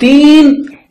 3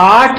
8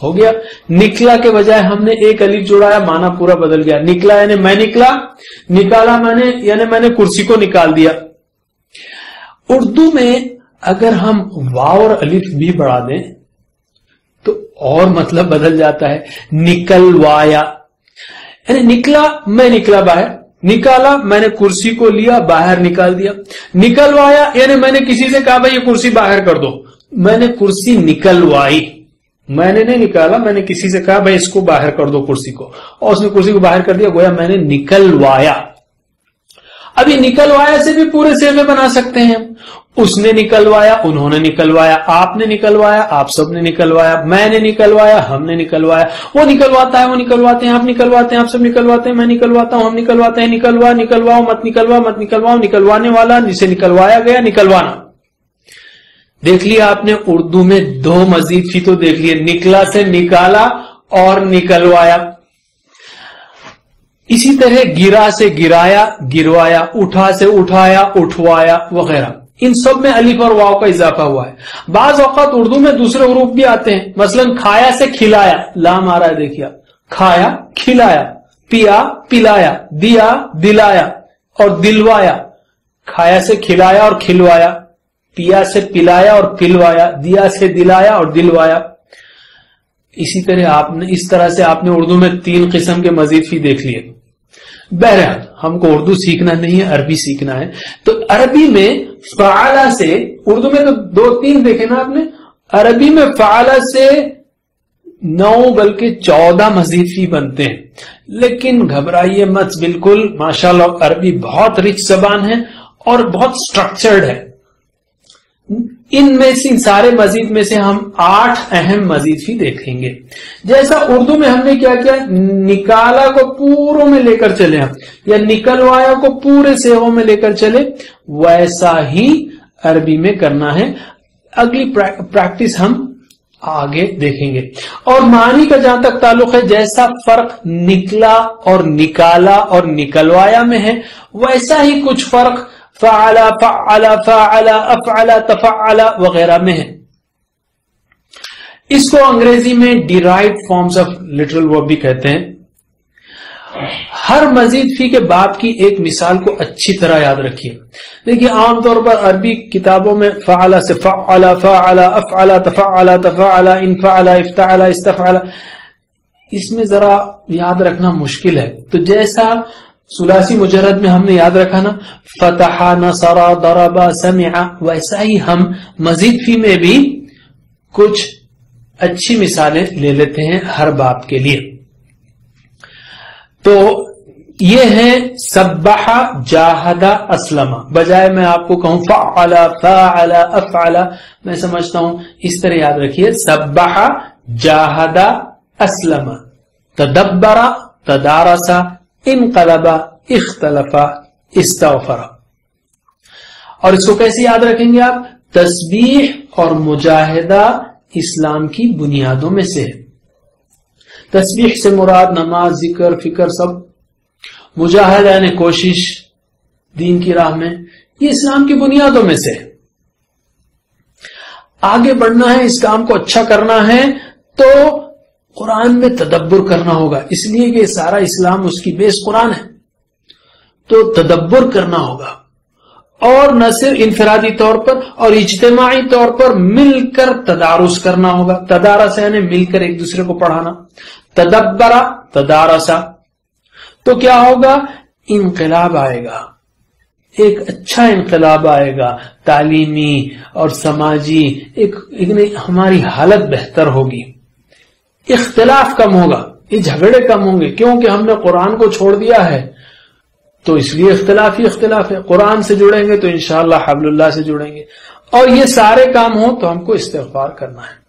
ہو گیا. نکلا کے بجائے ہم نے ایک الف جوڑایا، معنی پورا بدل گیا. نکلا یعنی میں نکلا، نکالا میں نے یعنی میں نے کرسی کو نکال دیا. اردو میں اگر ہم واو اور الف بھی بڑھا دیں تو اور مطلب بدل جاتا ہے. نکلوایا یعنی نکلا میں نکلا باہر، نکالا میں نے کرسی کو لیا باہر نکال دیا. نکلوایا یعنی میں نے کسی سے کہا بھائی یہ کرسی باہر کر دو، میں نے کرسی نکلوائی. میں نے نہیں نکالا، میں نے کسی سے کہا بھائی اس کو باہر کر دو کرسی کو، اور اس نے کرسی کو باہر کر دیا، گویا میں نے نکلوایا. اب یہ نکلوایا سے بھی پورے صیغے بنا سکتے ہیں. اس نے نکلوایا، انہوں نے نکلوایا، آپ نے نکلوایا، آپ سب نے نکلوایا، میں نے نکلوایا، ہم نے نکلوایا. وہ نکلواتا ہے، وہ نکلواتے ہیں، آپ نکلواتے ہیں، آپ سب نکلواتے ہیں، میں نکلواتا ہوں، ہم نکلواتے ہیں. نکلوا، نکلواؤ، مت نکلوا، مت نکلواؤ، نکلوانے والا، جسے نکلوایا گیا، نکلوانا. دیکھ لیا آپ نے اردو میں دو مزید فی تو دیکھ لیے، نکلا سے نکالا اور نکلوایا. اسی طرح گرا سے گرایا، گروایا، اٹھا سے اٹھایا، اٹھوایا وغیرہ. ان سب میں الف اور واو کا اضافہ ہوا ہے. بعض اوقات اردو میں دوسرے حروف بھی آتے ہیں، مثلا کھایا سے کھلایا، لام آ رہا ہے دیکھیے، کھایا کھلایا، پیا پلایا، دیا دلایا اور دلوایا. کھایا سے کھلایا اور کھلوایا، پیا سے پلایا اور پلوایا، دیا سے دلایا اور دلوایا. اسی طرح سے آپ نے اردو میں 3 قسم کے مزید فی دیکھ لیے. بہرحال ہم کو اردو سیکھنا نہیں ہے، عربی سیکھنا ہے. تو عربی میں فعلا سے، اردو میں تو 2-3 دیکھے نا آپ نے، عربی میں فعلا سے 9 بلکہ 14 مزید فی بنتے ہیں. لیکن گھبرائیے مت، بالکل ماشاءاللہ عربی بہت رچ زبان ہے اور بہت سٹرکچرڈ ہے. ان سارے مزید میں سے ہم 8 اہم مزید فی دیکھیں گے. جیسا اردو میں ہم نے کیا کیا، نکالا کو پوروں میں لے کر چلے ہم، یا نکلوایا کو پورے صیغوں میں لے کر چلے، ویسا ہی عربی میں کرنا ہے. اگلی پریکٹس ہم آگے دیکھیں گے. اور معنی کا جہاں تک تعلق ہے، جیسا فرق نکلا اور نکالا اور نکلوایا میں ہے، ویسا ہی کچھ فرق فعلا فعلا فعلا افعلا تفعلا وغیرہ میں ہے. اس کو انگریزی میں ڈیرائیوڈ فارمز آف لٹرل ورب بھی کہتے ہیں. ہر مزید فی کے باب کی ایک مثال کو اچھی طرح یاد رکھیے. دیکھیے عام طور پر عربی کتابوں میں فعلا سے فعلا فعلا افعلا تفعلا تفعلا انفعلا افتعلا استفعلا، اس میں ذرا یاد رکھنا مشکل ہے. تو جیسا ثلاثی مجرد میں ہم نے یاد رکھا نا، فتح نصر ضرب سمع، ویسا ہی ہم مزید فی میں بھی کچھ اچھی مثالیں لے لیتے ہیں ہر باب کے لیے. تو یہ ہے سبح جاہد اسلم. بجائے میں آپ کو کہوں فعل فاعل افعل، میں سمجھتا ہوں اس طرح یاد رکھیے، سبح جاہد اسلم، تدبر تدارس، انقلب اختلف استغفر. اور اس کو کیسے یاد رکھیں گے آپ؟ تسبیح اور مجاہدہ اسلام کی بنیادوں میں سے ہے. تسبیح سے مراد نماز، ذکر، فکر سب. مجاہدہ یعنی کوشش دین کی راہ میں، یہ اسلام کی بنیادوں میں سے ہے. آگے بڑھنا ہے، اس کام کو اچھا کرنا ہے تو قرآن میں تدبر کرنا ہوگا، اس لیے کہ سارا اسلام اس کی بیس قرآن ہے. تو تدبر کرنا ہوگا، اور نہ صرف انفرادی طور پر اور اجتماعی طور پر مل کر تدارس کرنا ہوگا. تدارس یعنی مل کر ایک دوسرے کو پڑھانا. تدبر تدارسا، تو کیا ہوگا؟ انقلاب آئے گا، ایک اچھا انقلاب آئے گا، تعلیمی اور سماجی ایک ہماری حالت بہتر ہوگی. اختلاف کم ہوگا، یہ جھگڑے کم ہوں گے، کیونکہ ہم نے قرآن کو چھوڑ دیا ہے تو اس لیے اختلاف ہی اختلاف ہے. قرآن سے جڑیں گے تو انشاءاللہ حبل اللہ سے جڑیں گے، اور یہ سارے کام ہوں تو ہم کو استغفار کرنا ہے.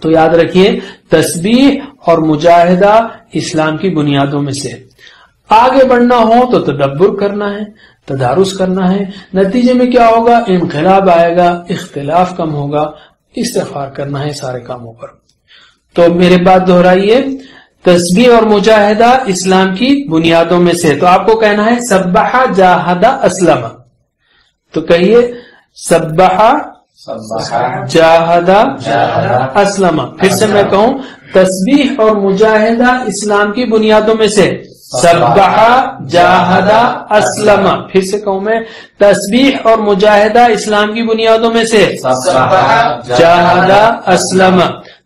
تو یاد رکھیے تسبیح اور مجاہدہ اسلام کی بنیادوں میں سے. آگے بڑھنا ہو تو تدبر کرنا ہے، تدارس کرنا ہے. نتیجے میں کیا ہوگا؟ انقلاب آئے گا، اختلاف کم ہوگا، استغفار کرنا ہے سارے کاموں پر. تو میرے بات دہرائیے، تسبیح اور مجاہدہ اسلام کی بنیادوں میں سے. تو آپ کو کہنا ہے سبح جاہد اسلم. تو کہیے سبح جاہدہ اسلم. پھر سے میں کہوں تسبیح اور مجاہدہ اسلام کی بنیادوں میں سے. سبح جاہدہ اسلم. پھر سے کہوں میں تسبیح اور مجاہدہ اسلام کی بنیادوں میں سے. جاہدہ اسلم.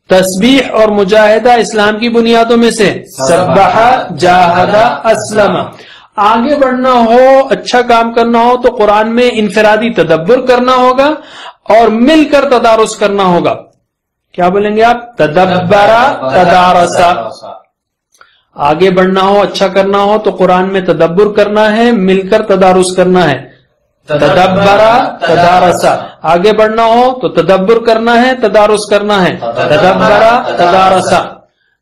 تسبیح اور مجاہدہ اسلام کی بنیادوں میں سے. سبح جاہدہ اسلم. آگے بڑھنا ہو، اچھا کام کرنا ہو تو قرآن میں انفرادی تدبر کرنا ہوگا اور مل کر تدارس کرنا ہوگا. کیا بولیں گے آپ؟ تدبرا تدارسا. آگے بڑھنا ہو، اچھا کرنا ہو تو قرآن میں تدبر کرنا ہے، مل کر تدارس کرنا ہے. تدبرا تدارسا. آگے بڑھنا ہو تو تدبر کرنا ہے، تدارس کرنا ہے. تدبرا تدارسا.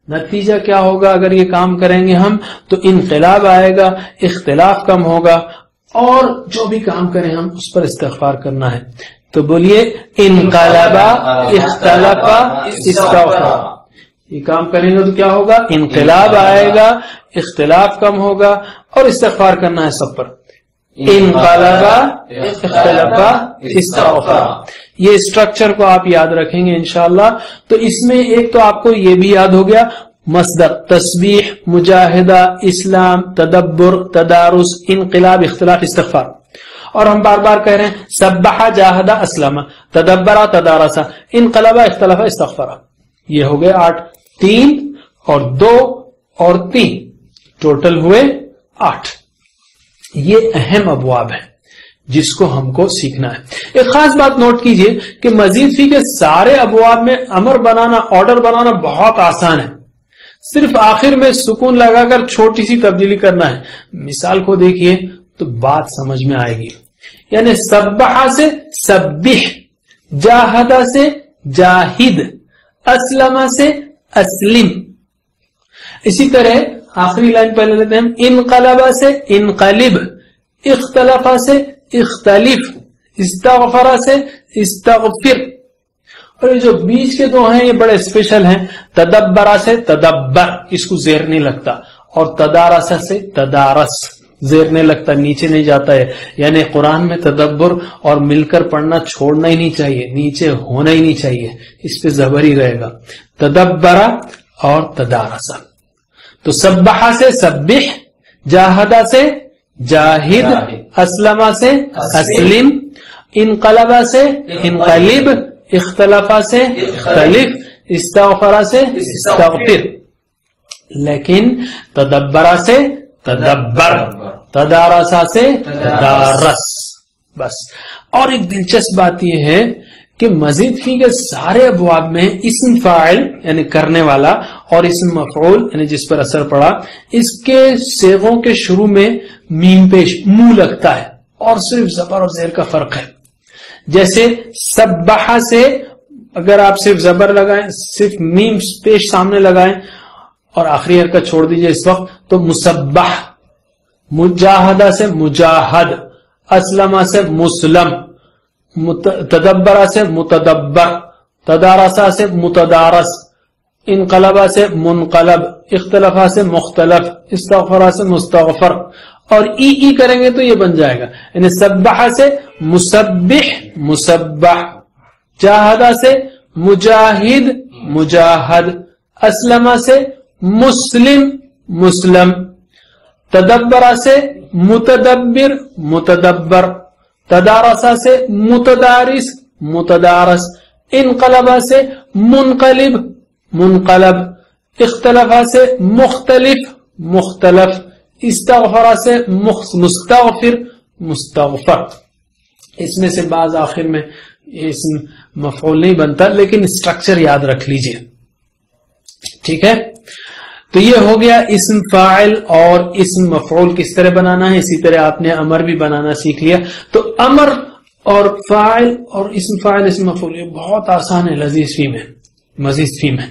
نتیجہ کیا ہوگا اگر یہ کام کریں گے ہم؟ تو انقلاب آئے گا، اختلاف کم ہوگا، اور جو بھی کام کریں ہم اس پر استغفار کرنا ہے. تو بولیے انقلبا اختلفا استغفر. یہ کام کریں گے تو کیا ہوگا؟ انقلاب آئے گا، اختلاف کم ہوگا، اور استغفار کرنا ہے سب پر. انقلبا اختلفا استغفر. یہ اسٹرکچر کو آپ یاد رکھیں گے انشاءاللہ. تو اس میں ایک تو آپ کو یہ بھی یاد ہو گیا مصدر، تسبیح، مجاہدہ، اسلام، تدبر، تدارس، انقلاب، اختلاف، استغفار. اور ہم بار بار کہہ رہے ہیں سبح جاہدہ اسلم، تدبرا تدارسا، انقلبا اختلفا استغفر. یہ ہو گئے 8. 3 اور 2 اور 3 ٹوٹل ہوئے 8. یہ اہم ابواب ہیں جس کو ہم کو سیکھنا ہے. ایک خاص بات نوٹ کیجئے کہ مزید فی کے سارے ابواب میں امر بنانا، آرڈر بنانا بہت آسان ہے. صرف آخر میں سکون لگا کر چھوٹی سی تبدیلی کرنا ہے. مثال کو دیکھیے تو بات سمجھ میں آئے گی. یعنی سبح سے سبح، جاہدہ سے جاہد، اسلم سے اسلم. اسی طرح آخری لائن پہلے لیتے ہیں، انقلبا سے انقلب، اختلفا سے اختلف، استغفرا سے استغفر. اور یہ جو بیچ کے دو ہیں یہ بڑے اسپیشل ہیں. تدبرا سے تدبر، اس کو زیر نہیں لگتا، اور تدارسا سے تدارس، زیر نہیں لگتا، نیچے نہیں جاتا ہے. یعنی قرآن میں تدبر اور مل کر پڑھنا چھوڑنا ہی نہیں چاہیے، نیچے ہونا ہی نہیں چاہیے، اس پہ زبر ہی رہے گا. تدبرا اور تدارسا. تو سبحہ سے سبح، جاہدہ سے جاہد، اسلمہ سے اسلم، انقلبہ سے انقلب، اختلفہ سے اختلف، استغفرہ سے استغفر. لیکن تدبرہ سے تدبر، تدارسا سے تدارس. بس. اور ایک دلچسپ بات یہ ہے کہ مزید فی کے سارے ابواب میں اسم فاعل یعنی کرنے والا اور اسم مفعول یعنی جس پر اثر پڑا، اس کے صیغوں کے شروع میں میم پیش منہ لگتا ہے، اور صرف زبر اور زیر کا فرق ہے. جیسے سبحہ سے اگر آپ صرف زبر لگائیں، صرف میم پیش سامنے لگائیں اور آخری حرکت چھوڑ دیجئے اس وقت تو مسبح. مجاہدہ سے مجاہد، اسلمہ سے مسلم، تدبرہ سے متدبر، تدارسا سے متدارس، انقلبہ سے منقلب، اختلفہ سے مختلف، استغفرہ سے مستغفر. اور ای کریں گے تو یہ بن جائے گا. یعنی سبحہ سے مسبح مسبح، جاہدہ سے مجاہد مجاہد، اسلمہ سے مسلم مسلم، تدبرہ سے متدبر متدبر، تدارسا سے متدارس متدارس، انقلبہ سے منقلب منقلب، اختلفہ سے مختلف مختلف، استغفرہ سے مستغفر مستغفر. اس میں سے بعض آخر میں اسم مفعول نہیں بنتا، لیکن اسٹرکچر یاد رکھ لیجئے. ٹھیک ہے. تو یہ ہو گیا اسم فاعل اور اسم مفعول کس طرح بنانا ہے. اسی طرح آپ نے امر بھی بنانا سیکھ لیا. تو امر اور فاعل اور اسم فاعل اسم مفعول یہ بہت آسان ہے. لذیذ فیم ہے، مزید فیم ہے.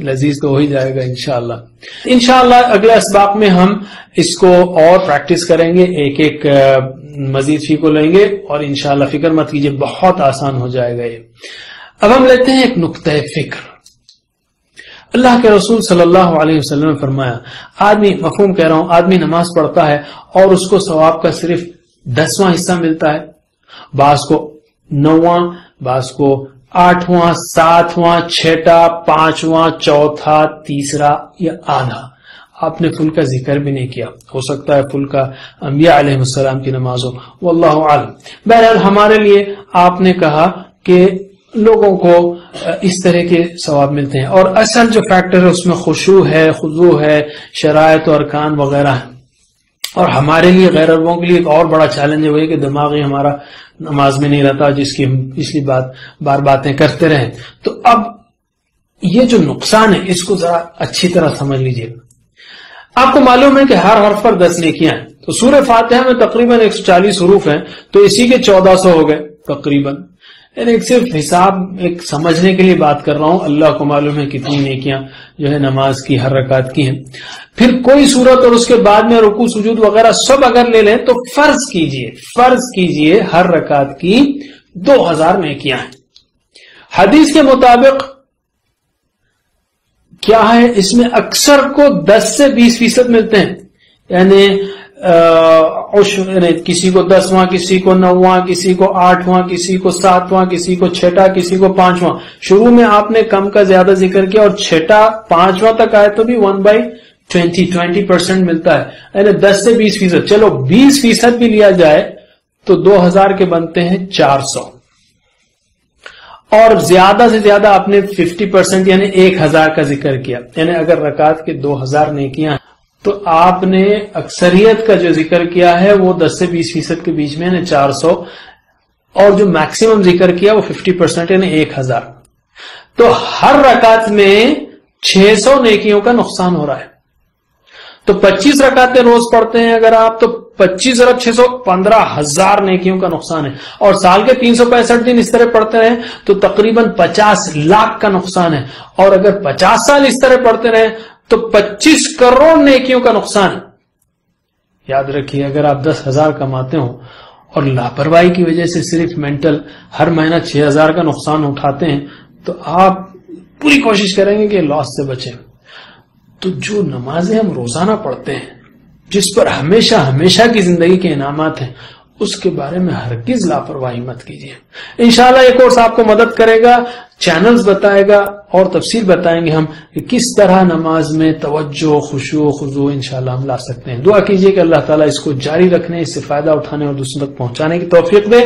لذیذ تو ہو ہی جائے گا انشاءاللہ. انشاءاللہ اگلے اسباق میں ہم اس کو اور پریکٹس کریں گے، ایک ایک مزید فی کو لیں گے، اور انشاءاللہ فکر مت کیجیے بہت آسان ہو جائے گا یہ. اب ہم لیتے ہیں ایک نقطہ فکر. اللہ کے رسول صلی اللہ علیہ وسلم نے فرمایا، آدمی، مفہوم کہہ رہا ہوں، آدمی نماز پڑھتا ہے اور اس کو ثواب کا صرف 10واں حصہ ملتا ہے، بعض کو 9واں، بعض کو 8واں 7واں 6ٹا 5واں 4تھا 3را یا آدھا. آپ نے فل کا ذکر بھی نہیں کیا، ہو سکتا ہے فل کا انبیاء علیہ السلام کی نماز ہو، واللہ عالم. بہرحال ہمارے لیے آپ نے کہا کہ لوگوں کو اس طرح کے ثواب ملتے ہیں، اور اصل جو فیکٹر ہے اس میں خشوع ہے، خضوع ہے، شرائط اور ارکان وغیرہ ہیں. اور ہمارے لیے غیر عربوں کے لیے ایک اور بڑا چیلنج ہے وہ یہ کہ دماغ ہی ہمارا نماز میں نہیں رہتا، جس کی ہم پچھلی بار باتیں کرتے رہے. تو اب یہ جو نقصان ہے اس کو ذرا اچھی طرح سمجھ لیجئے. آپ کو معلوم ہے کہ ہر حرف پر 10 نیکیاں ہیں، تو سورہ فاتحہ میں تقریباً 140 حروف ہیں، تو اسی کے 1400 ہو گئے تقریباً. یعنی ایک صرف حساب ایک سمجھنے کے لیے بات کر رہا ہوں، اللہ کو معلوم ہے کتنی نیکیاں جو ہے نماز کی ہر رکعت کی ہیں. پھر کوئی صورت اور اس کے بعد میں رکوع سجود وغیرہ سب اگر لے لیں تو فرض کیجئے ہر رکعت کی 2000 نیکیاں ہیں. حدیث کے مطابق کیا ہے، اس میں اکثر کو 10 سے 20% ملتے ہیں. یعنی کسی کو 10واں، کسی کو 9واں، کسی کو 8واں، کسی کو 7واں، کسی کو 6ٹا، کسی کو 5واں. شروع میں آپ نے کم کا زیادہ ذکر کیا اور 6ٹا 5واں تک آئے تو بھی 1/20% ملتا ہے. یعنی 10 سے 20%. چلو 20% بھی لیا جائے تو 2000 کے بنتے ہیں 400. اور زیادہ سے زیادہ آپ نے 50% یعنی 1000 کا ذکر کیا. یعنی اگر رکعت کے 2000 نیکیاں ہیں تو آپ نے اکثریت کا جو ذکر کیا ہے وہ 10 سے 20% کے بیچ میں یعنی 400، اور جو میکسیمم ذکر کیا وہ 50% یعنی 1000. تو ہر رکعت میں 600 نیکیوں کا نقصان ہو رہا ہے. تو 25 رکعتیں روز پڑھتے ہیں اگر آپ، تو 25 × 600 15,000 نیکیوں کا نقصان ہے. اور سال کے 365 دن اس طرح پڑھتے رہیں تو تقریباً 50 لاکھ کا نقصان ہے. اور اگر 50 سال اس طرح پڑھتے رہیں تو 25 کروڑ نیکیوں کا نقصان ہے. یاد رکھیے اگر آپ 10,000 کماتے ہوں اور لاپرواہی کی وجہ سے صرف مینٹل ہر مہینہ 6,000 کا نقصان اٹھاتے ہیں تو آپ پوری کوشش کریں گے کہ لاس سے بچیں. تو جو نمازیں ہم روزانہ پڑھتے ہیں جس پر ہمیشہ کی زندگی کے انعامات ہیں، اس کے بارے میں ہرگز لاپرواہی مت کیجیے. انشاءاللہ یہ کورس آپ کو مدد کرے گا، چینلز بتائے گا اور تفصیل بتائیں گے ہم کہ کس طرح نماز میں توجہ، خشوع، خضوع انشاءاللہ ہم لا سکتے ہیں. دعا کیجیے کہ اللہ تعالیٰ اس کو جاری رکھنے، اس سے فائدہ اٹھانے اور دوسروں تک پہنچانے کی توفیق دے.